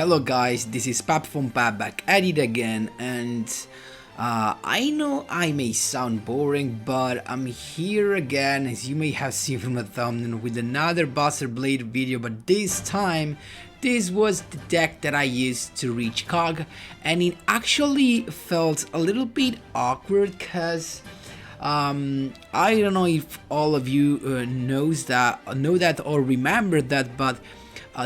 Hello guys, this is Pap from Pap back at it again, and I know I may sound boring, but I'm here again, as you may have seen from the thumbnail, with another Buster Blade video, but this time this was the deck that I used to reach Cog, and it actually felt a little bit awkward because I don't know if all of you know that or remember that, but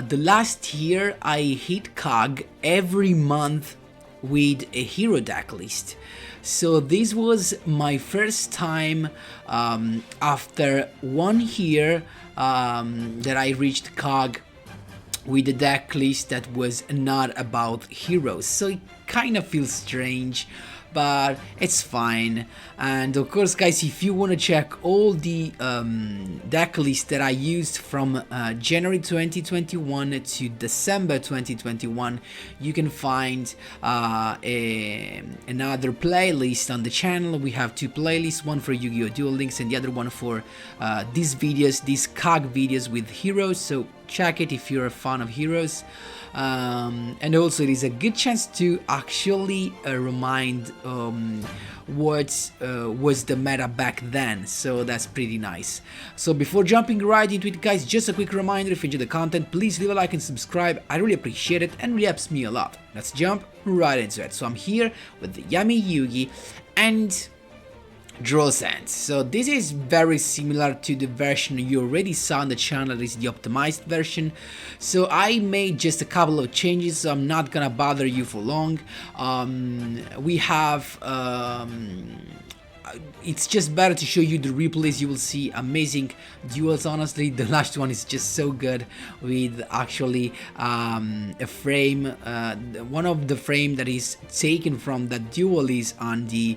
the last year I hit Cog every month with a hero deck list. So this was my first time after 1 year that I reached Cog with a deck list that was not about heroes. So it kind of feels strange, but it's fine. And of course guys, if you want to check all the deck lists that I used from January 2021 to December 2021, you can find another playlist on the channel. We have 2 playlists, one for Yu-Gi-Oh! Duel Links and the other one for these COG videos with heroes, so check it if you're a fan of heroes. And also it is a good chance to actually remind what was the meta back then, so that's pretty nice. So before jumping right into it guys, just a quick reminder, if you enjoy the content, please leave a like and subscribe. I really appreciate it and really helps me a lot. Let's jump right into it. So I'm here with the Yummy Yugi and Draw Sense. So this is very similar to the version you already saw on the channel. This is the optimized version. So I made just a couple of changes, so I'm not gonna bother you for long. We have it's just better to show you the replays. You will see amazing duels. Honestly, the last one is just so good, with actually a frame, one of the frame that is taken from that duel is on the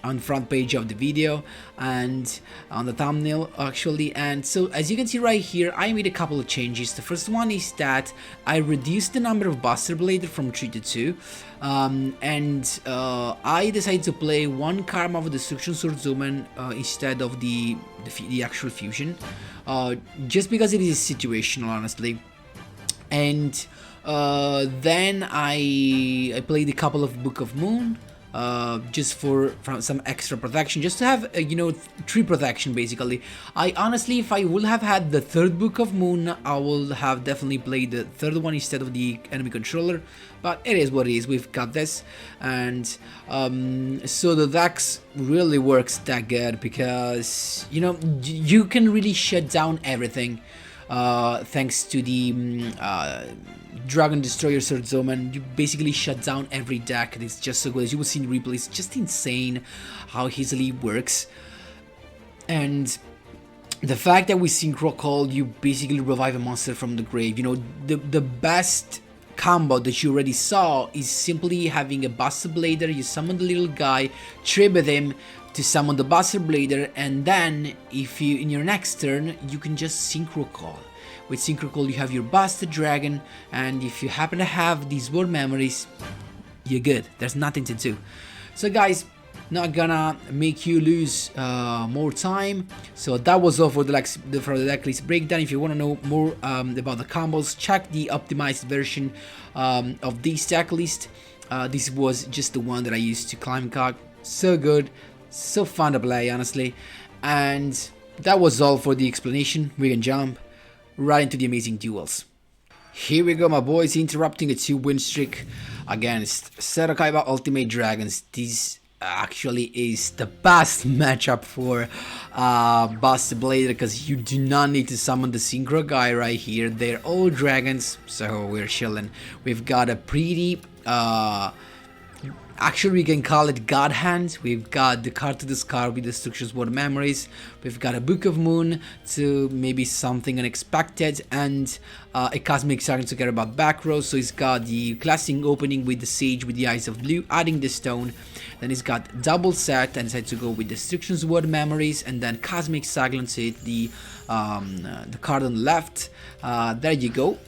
on front page of the video and on the thumbnail actually. And so as you can see right here, I made a couple of changes. The first one is that I reduced the number of Buster BLADER from 3 to 2, and I decided to play 1 Karma of Destruction Swordswoman instead of the actual fusion, just because it is situational honestly. And then I played a couple of Book of Moon, just for some extra protection, just to have you know, 3 protection basically. I honestly, if I would have had the 3rd Book of Moon, I would have definitely played the 3rd one instead of the enemy controller, but it is what it is. We've got this. And so the decks really works that good because, you know, you can really shut down everything thanks to the Dragon Destroyer Swordswoman. You basically shut down every deck. It's just so good. As you will see in replay, it's just insane how easily it works. And the fact that with Synchro Call you basically revive a monster from the grave, you know, the best combo that you already saw is simply having a Buster Blader. You summon the little guy, tribute him to summon the Buster Blader, and then if you, in your next turn, you can just Synchro Call. With Synchro Call you have your Buster Dragon, and if you happen to have these word memories, you're good. There's nothing to do. So guys, not gonna make you lose more time. So that was all for the deck list breakdown. If you want to know more about the combos, check the optimized version of this deck list. This was just the one that I used to climb Cog. So good, so fun to play honestly. And that was all for the explanation. We can jump right into the amazing duels. Here we go my boys, interrupting a 2-win streak against Kaiba Ultimate Dragons. This actually is the best matchup for Buster Blader, because you do not need to summon the Synchro guy right here. They're all dragons, so we're chilling. We've got a pretty actually we can call it God Hand. We've got the card to discard with Destruction's Word Memories. We've got a Book of Moon to maybe something unexpected, and a Cosmic Saga to care about back row. So he's got the classic opening with the Sage with the Eyes of Blue, adding the stone. Then he's got double set and decided to go with Destruction's Word Memories, and then Cosmic Saga to hit the card on the left. There you go.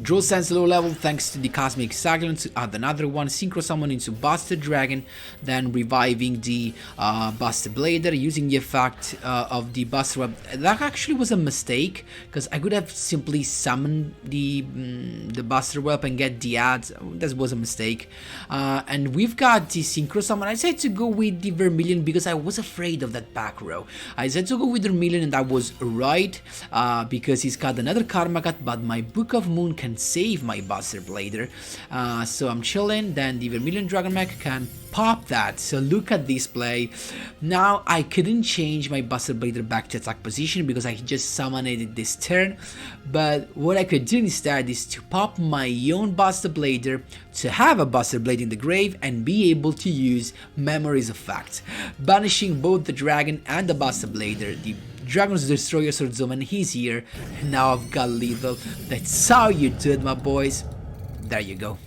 Draw Sense low level thanks to the Cosmic Cyclone to add another one, Synchro Summon into Buster Dragon, then reviving the Buster Blader using the effect of the Buster Web. That actually was a mistake, because I could have simply summoned the Buster Web and get the ads. That was a mistake. And we've got the Synchro Summon. I decided to go with the Vermilion because I was afraid of that back row. I decided to go with Vermilion and I was right, because he's got another Karma Cut, but my Book of Moon can save my Buster Blader, so I'm chilling. Then the Vermilion Dragon Mech can pop that. So look at this play. Now I couldn't change my Buster Blader back to attack position because I just summoned it this turn, but what I could do instead is to pop my own Buster Blader to have a Buster Blade in the grave and be able to use Memories effect, banishing both the dragon and the Buster Blader. The Dragon's Destroyer Swordswoman, he's here, and now I've got lethal. That's how you do it, my boys. There you go.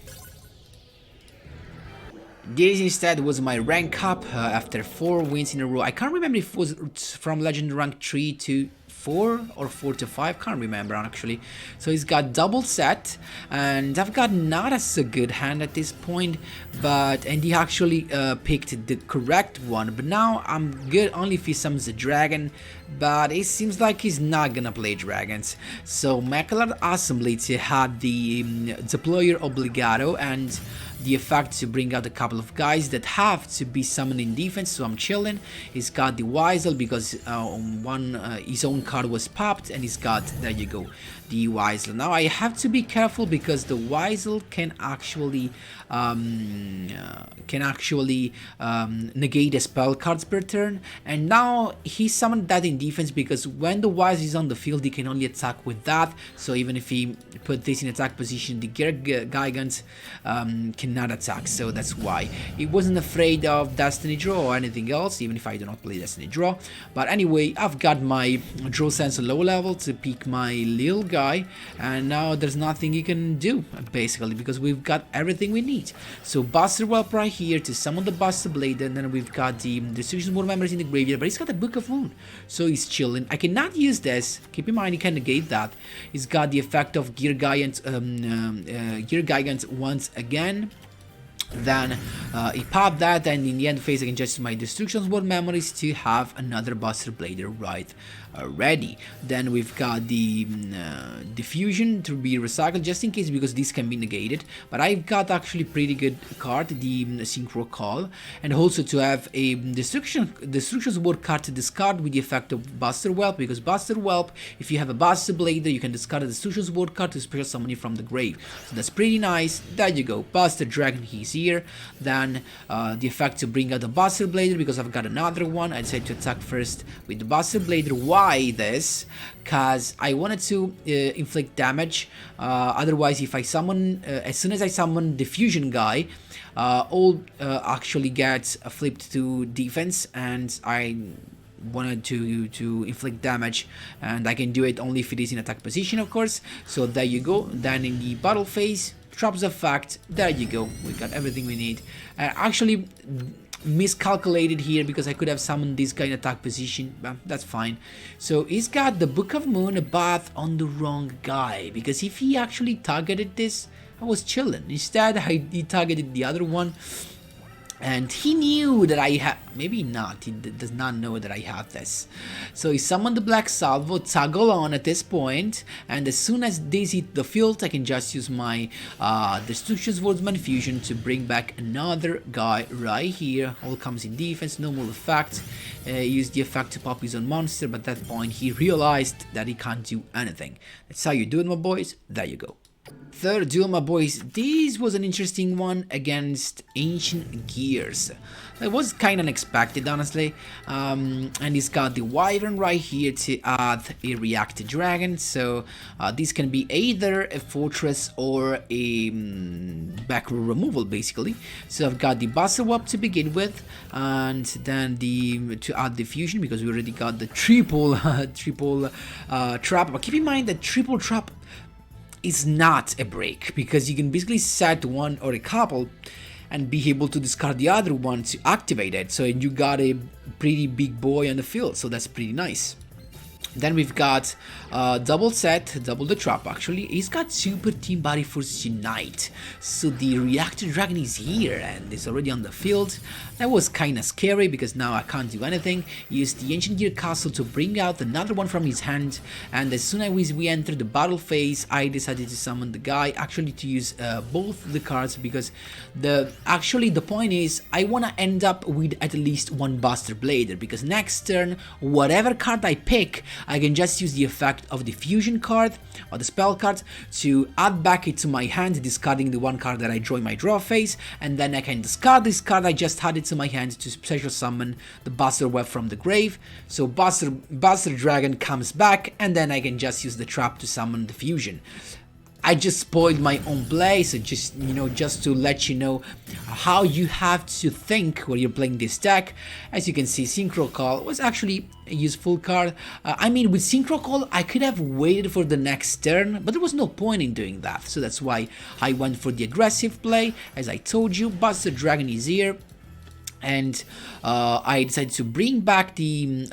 This instead was my rank up after 4 wins in a row. I can't remember if it was from Legend rank 3 to 4 or 4 to 5, can't remember actually. So he's got double set, and I've got not as a good hand at this point, and he actually picked the correct one. But now I'm good only if he summons a dragon, but it seems like he's not gonna play dragons. So Mechallard Assembly to have the Deployer Obligato and the effect to bring out a couple of guys that have to be summoned in defense, so I'm chilling. He's got the Weasel because his own card was popped, and he's got, there you go, the Weasel. Now I have to be careful because the Weasel can actually negate the spell cards per turn, and now he summoned that in defense because when the Weasel is on the field he can only attack with that. So even if he put this in attack position, the Gigant cannot attack, so that's why he wasn't afraid of Destiny Draw or anything else, even if I do not play Destiny Draw. But anyway, I've got my Draw Sense low level to pick my little guy, and now there's nothing he can do basically because we've got everything we need. So Buster Whelp right here to summon the Buster Blade, and then we've got the Destruction Board members in the graveyard, but he's got a Book of Moon, so he's chilling. I cannot use this, keep in mind he can negate that. He's got the effect of Gear Gigant once again. Then he popped that, and in the end phase I can just use my Destruction Board memories to have another Buster Blader right ready. Then we've got the Diffusion to be recycled just in case because this can be negated, but I've got actually pretty good card, the Synchro Call, and also to have a Destruction Board card to discard with the effect of Buster Whelp, because Buster Whelp, if you have a Buster Blader you can discard a Destruction Board card to special summon it from the grave, so that's pretty nice. There you go, Buster Dragon, he's here. Then the effect to bring out the Buster Blader because I've got another one. I decided to attack first with the Buster Blader. Why this? Because I wanted to inflict damage. Otherwise, if I summon, as soon as I summon the fusion guy, all actually gets flipped to defense, and I wanted to inflict damage, and I can do it only if it is in attack position, of course. So there you go. Then in the battle phase, drops effect, there you go, we got everything we need. Actually miscalculated here because I could have summoned this guy in attack position, but that's fine. So he's got the Book of Moon, but on the wrong guy, because if he actually targeted this, I was chilling. Instead he targeted the other one, and he knew that I had, maybe not, he does not know that I have this. So he summoned the Black Salvo, toggle on at this point, and as soon as these hit the field, I can just use my Destruction Swordsman Fusion to bring back another guy right here. All comes in defense, no more effect. Use the effect to pop his own monster, but at that point he realized that he can't do anything. That's how you do it, my boys. There you go. Third duel, my boys. This was an interesting one against Ancient Gears. It was kind of unexpected, honestly. And he's got the Wyvern right here to add a Reacted Dragon. So this can be either a Fortress or a back row removal, basically. So I've got the Buster Whelp to begin with, and then to add the Fusion because we already got the triple trap. But keep in mind that triple trap is not a break, because you can basically set one or a couple and be able to discard the other one to activate it, so you got a pretty big boy on the field, so that's pretty nice. Then we've got double set, double the trap actually. He's got Super Team Body Force Unite. So the Reactor Dragon is here and is already on the field. That was kinda scary because now I can't do anything. Use the Ancient Gear Castle to bring out another one from his hand. And as soon as we enter the battle phase, I decided to summon the guy. Actually to use both the cards because the point is I wanna end up with at least one Buster Blader, because next turn, whatever card I pick, I can just use the effect of the fusion card or the spell card to add back it to my hand, discarding the one card that I draw in my draw phase, and then I can discard this card I just added to my hand to special summon the Buster Web from the grave. So Buster Dragon comes back, and then I can just use the trap to summon the fusion. I just spoiled my own play, so just, you know, just to let you know how you have to think when you're playing this deck. As you can see, Synchro Call was actually a useful card. I mean, with Synchro Call, I could have waited for the next turn, but there was no point in doing that. So that's why I went for the aggressive play. As I told you, Buster Dragon is here. And I decided to bring back the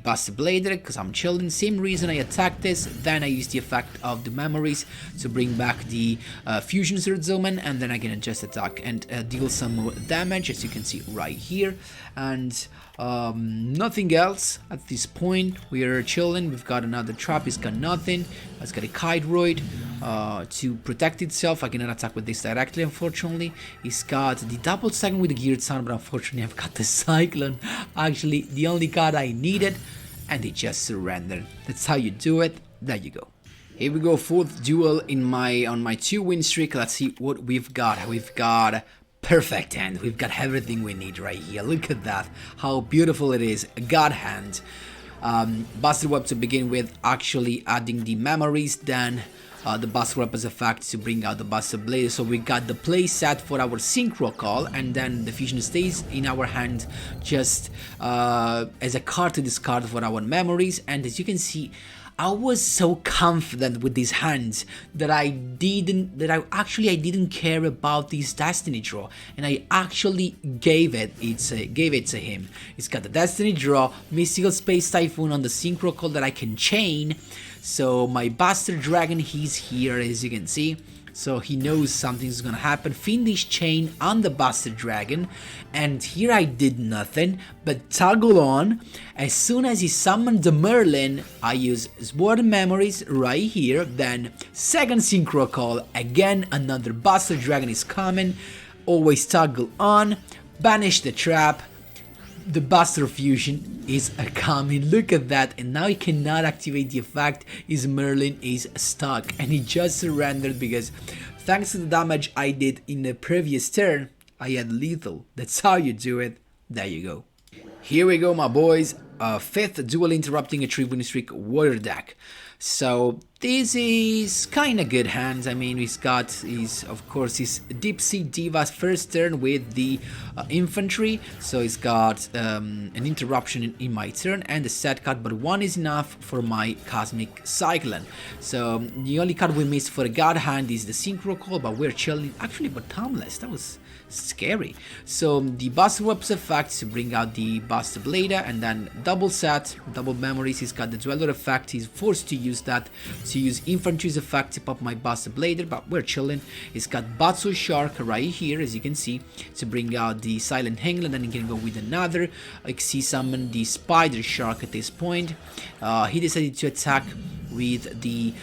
Buster Blader because I'm chilling. Same reason I attacked this. Then I used the effect of the memories to bring back the Fusion Sword Zoman, and then I can just attack and deal some more damage, as you can see right here. And nothing else at this point. We are chilling. We've got another trap. He's got nothing. It's got a Kairoid to protect itself. I cannot attack with this directly, unfortunately. He's got the double second with the Geared Sun, but unfortunately I've got the Cyclone. Actually, the only card I needed, and he just surrendered. That's how you do it. There you go. Here we go, fourth duel on my 2-win streak. Let's see what we've got. We've got perfect hand. We've got everything we need right here. Look at that. How beautiful it is. God hand. Buster Web to begin with, actually adding the memories, then the Buster Web as effect to bring out the Buster Blade. So we got the play set for our Synchro Call, and then the Fusion stays in our hand just as a card to discard for our memories. And as you can see, I was so confident with these hands that I didn't care about this Destiny draw, and I actually gave it to him. It's got the Destiny draw, Mystical Space Typhoon on the Synchro Call that I can chain. So my Buster Dragon, he's here, as you can see. So he knows something's gonna happen. Fiendish Chain on the Buster Dragon, and here I did nothing but toggle on. As soon as he summoned the Merlin, I use Sword Memories right here, then second Synchro Call, again another Buster Dragon is coming, always toggle on, banish the trap. The Buster Fusion is coming, look at that, and now he cannot activate the effect. His Merlin is stuck, and he just surrendered because thanks to the damage I did in the previous turn, I had lethal. That's how you do it. There you go. Here we go, my boys. Fifth duel interrupting a 3-win streak warrior deck. So this is kind of good hands. I mean, he's got of course his Deep Sea Diva's first turn with the infantry. So he's got an interruption in my turn and a set card, but one is enough for my Cosmic Cyclone. So the only card we missed for a god hand is the Synchro Call, but we're chilling. Actually, but Tomless, that was scary. So the Buster Web's effect to bring out the Buster Blader, and then double set, double memories. He's got the Dweller effect. He's forced to use that to use Infantry's effect to pop my Buster Blader, but we're chilling. He's got Batsu Shark right here, as you can see, to bring out the Silent Hangler. Then he can go with another. I see summon the Spider Shark at this point. He decided to attack with the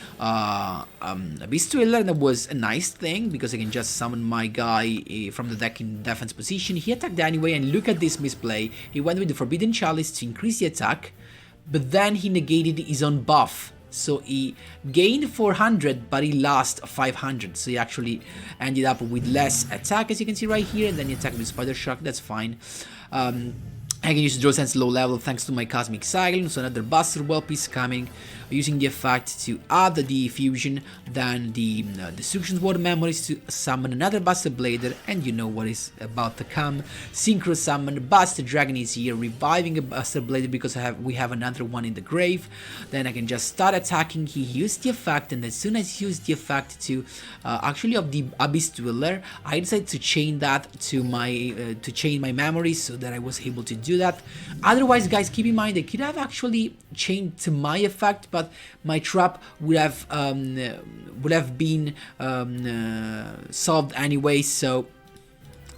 Beast Twiller. That was a nice thing because I can just summon my guy from the deck in defense position. He attacked anyway, and look at this misplay. He went with the Forbidden Chalice to increase the attack, but then he negated his own buff. So he gained 400, but he lost 500. So he actually ended up with less attack, as you can see right here. And then he attacked with Spider Shark. That's fine. I can use Draw Sense low level thanks to my Cosmic Cyclone. So another Buster Whelp is coming. using the effect to add the fusion, then the destruction word memories to summon another Buster Blader, and you know what is about to come. Synchro summon, Buster Dragon is here, reviving a Buster Blader because we have another one in the grave. Then I can just start attacking. He used the effect, and as soon as he used the effect to actually of the Abyss Dweller, I decided to chain that to my memories so that I was able to do that. Otherwise, guys, keep in mind I could have actually chained to my effect, but my trap would have been solved anyway. So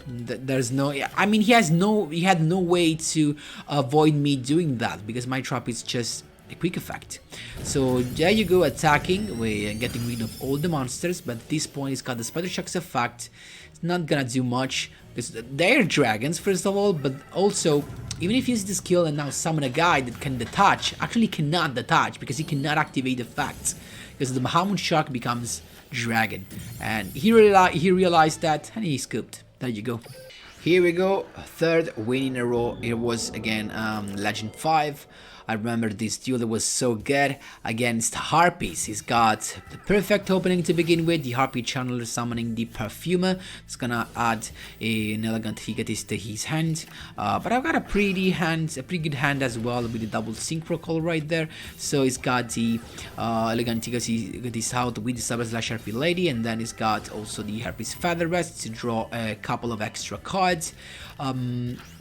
there's no, I mean, he had no way to avoid me doing that because my trap is just a quick effect. So there you go, attacking, we're getting rid of all the monsters, but at this point it's got the Spider Shark's effect. It's not gonna do much because they're dragons first of all, but also even if you use the skill and now summon a guy that can detach, actually cannot detach because he cannot activate effects because the Bahamut Shark becomes dragon, and he realized that and he scooped. There you go. Here we go, third win in a row. It was again Legend 5. I remember this duel that was so good against harpies. He's got the perfect opening to begin with, the harpy channeler summoning the perfumer. It's gonna add an elegant Higatis to his hand, but I've got a pretty good hand as well with the double synchro call right there. So he's got the elegant Higatis out with the Cyber/Harpy Lady, and then he's got also the Harpy's Feather Rest to draw a couple of extra cards.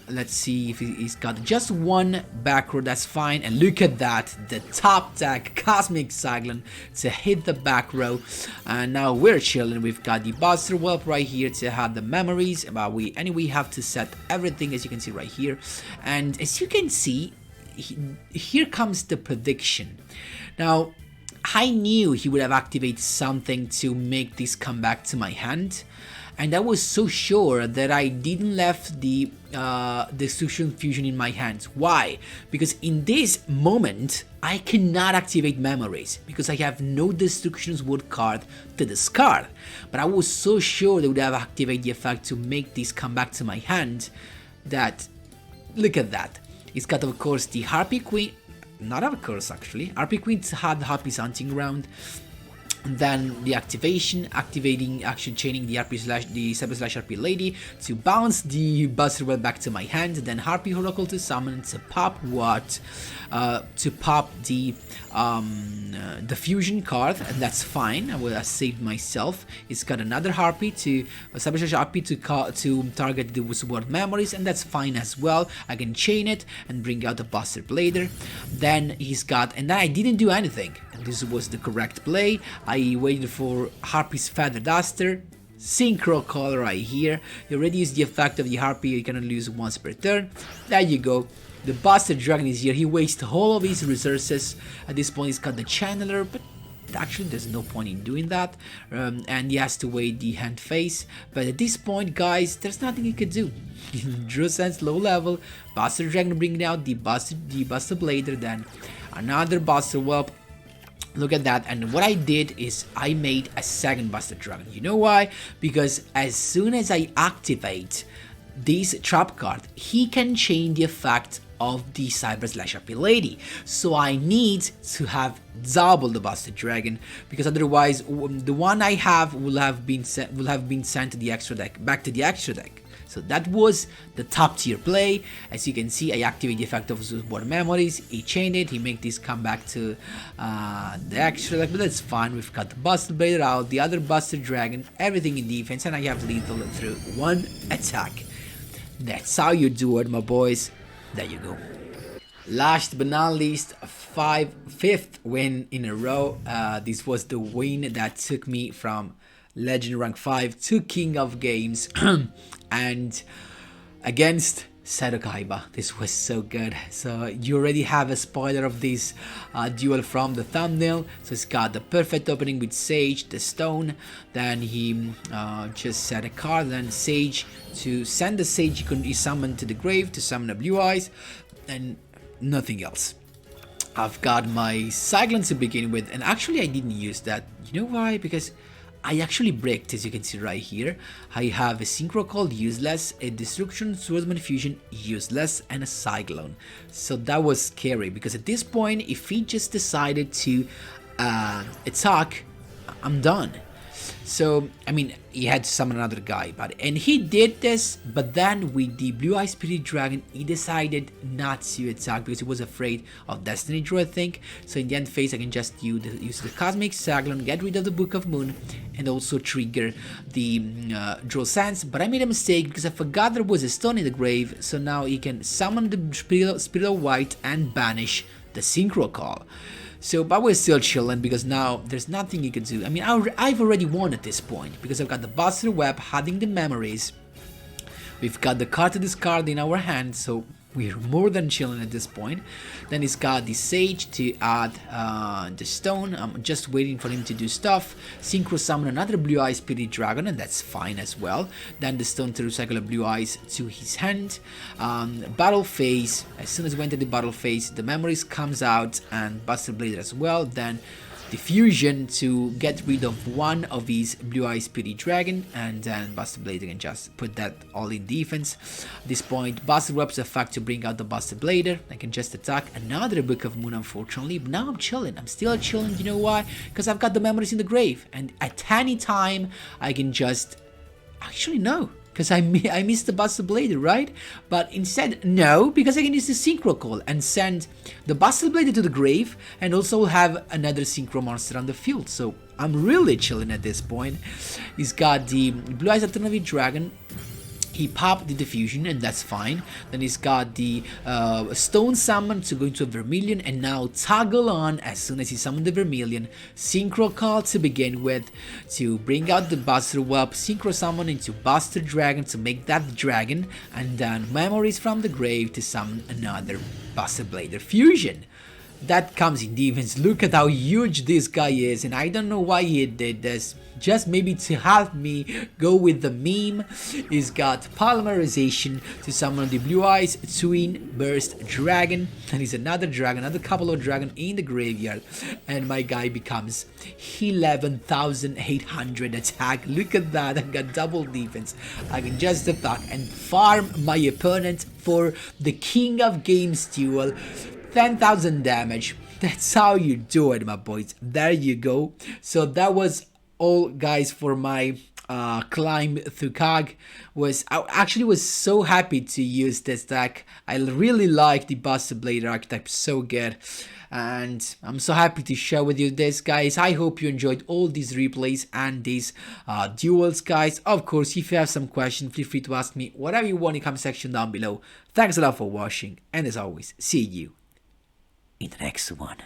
Let's see if he's got just one back row, that's fine. And look at that, the top deck Cosmic Cyclone to hit the back row. And now we're chilling. We've got the Buster Whelp right here to have the memories, but we have to set everything as you can see right here. And as you can see, here comes the prediction. Now, I knew he would have activated something to make this come back to my hand, and I was so sure that I didn't left the Destruction Fusion in my hands. Why? Because in this moment I cannot activate memories because I have no Destruction's Word card to discard, but I was so sure they would have activated the effect to make this come back to my hand that, look at that. It's got of course the Harpy Queen, not of course actually, Harpy Queen had the Harpy's hunting ground. Then the activation, action chaining the Cyber/Harpy Lady to bounce the Buster Wheel back to my hand. Then Harpy Oracle to summon to pop what? To pop the fusion card, and that's fine. I will have saved myself. It's got another Harpy to Cyber/Harpy to target the word memories, and that's fine as well. I can chain it and bring out the Buster Blader. Then he's got, and then I didn't do anything. And this was the correct play. I waited for Harpy's Feather Duster, Synchro Call right here. You already used the effect of the Harpy, you cannot lose once per turn. There you go. The Buster Dragon is here. He wastes all of his resources. At this point he's got the Channeler, but actually there's no point in doing that. And he has to wait the hand phase. But at this point, guys, there's nothing he could do. Draw sense low level. Buster Dragon bringing out the Buster Blader, then another Buster Whelp. Look at that, and what I did is I made a second Buster Dragon. You know why? Because as soon as I activate this trap card, he can chain the effect of the Cyber/Harpy Lady. So I need to have double the Buster Dragon, because otherwise the one I have will have been sent to the extra deck, back to the extra deck. So that was the top tier play. As you can see, I activate the effect of Word Memories, he chained it, he make this come back to the extra deck, but that's fine. We've got the Buster Blader out, the other Buster Dragon, everything in defense, and I have lethal through one attack. That's how you do it, my boys. There you go. Last but not least, fifth win in a row. This was the win that took me from Legend rank 5 to King of Games and against Seto Kaiba. This was so good. So you already have a spoiler of this duel from the thumbnail. So it's got the perfect opening with Sage, the stone. Then he just set a card, then Sage to send the Sage he summoned to the grave to summon a Blue Eyes, and nothing else. I've got my Cyclone to begin with, and actually I didn't use that. You know why? Because I actually bricked, as you can see right here. I have a synchro call, useless, a destruction swordsman fusion, useless, and a cyclone. So that was scary, because at this point, if he just decided to attack, I'm done. So, I mean, he had to summon another guy, and he did this, but then with the Blue Eye Spirit Dragon, he decided not to attack because he was afraid of Destiny Draw, I think. So in the end phase, I can just use the Cosmic Cyclone, get rid of the Book of Moon, and also trigger the Draw Sands. But I made a mistake because I forgot there was a stone in the grave, so now he can summon the Spirit of White and banish the Synchro Call. So, but we're still chilling because now there's nothing you can do. I mean, I've already won at this point because I've got the Buster Web, hiding the memories. We've got the card to discard in our hand, so we're more than chilling at this point. Then he's got the Sage to add the stone. I'm just waiting for him to do stuff. Synchro summon another Blue Eye Spirit Dragon, and that's fine as well. Then the stone to recycle the Blue Eyes to his hand. Battle phase. As soon as we enter the battle phase, the memories comes out, and Buster Blader as well. Then Diffusion to get rid of one of his Blue Eye Spirit Dragon, and then Buster Blader can just put that all in defense. At this point, Buster Web's effect to bring out the Buster Blader. I can just attack another Book of Moon, unfortunately, but now I'm chilling. I'm still chilling, you know why? Because I've got the memories in the grave, and at any time I can just... Actually, no. Because I missed the Buster Blader, right? But instead, no, because I can use the Synchro Call and send the Buster Blader to the grave, and also have another Synchro monster on the field. So I'm really chilling at this point. He's got the Blue Eyes Alternative Dragon. He popped the Diffusion, and that's fine. Then he's got the Stone Summon to go into a Vermilion, and now toggle on as soon as he summoned the Vermilion. Synchro Call to begin with to bring out the Buster Web. Synchro Summon into Buster Dragon to make that dragon, and then Memories from the Grave to summon another Buster Blader Fusion. That comes in defense. Look at how huge this guy is, and I don't know why he did this. Just maybe to have me go with the meme. He's got Polymerization to summon the Blue Eyes Twin Burst Dragon, and he's another dragon, another couple of dragon in the graveyard, and my guy becomes 11,800 attack. Look at that, I got double defense. I can just attack and farm my opponent for the King of Games duel. 10,000 damage. That's how you do it, my boys. There you go. So that was all, guys, for my climb through Kag. I actually was so happy to use this deck. I really like the Buster Blader archetype, so good. And I'm so happy to share with you this, guys. I hope you enjoyed all these replays and these duels, guys. Of course, if you have some questions, feel free to ask me whatever you want in the comment section down below. Thanks a lot for watching, and as always, see you in the next one.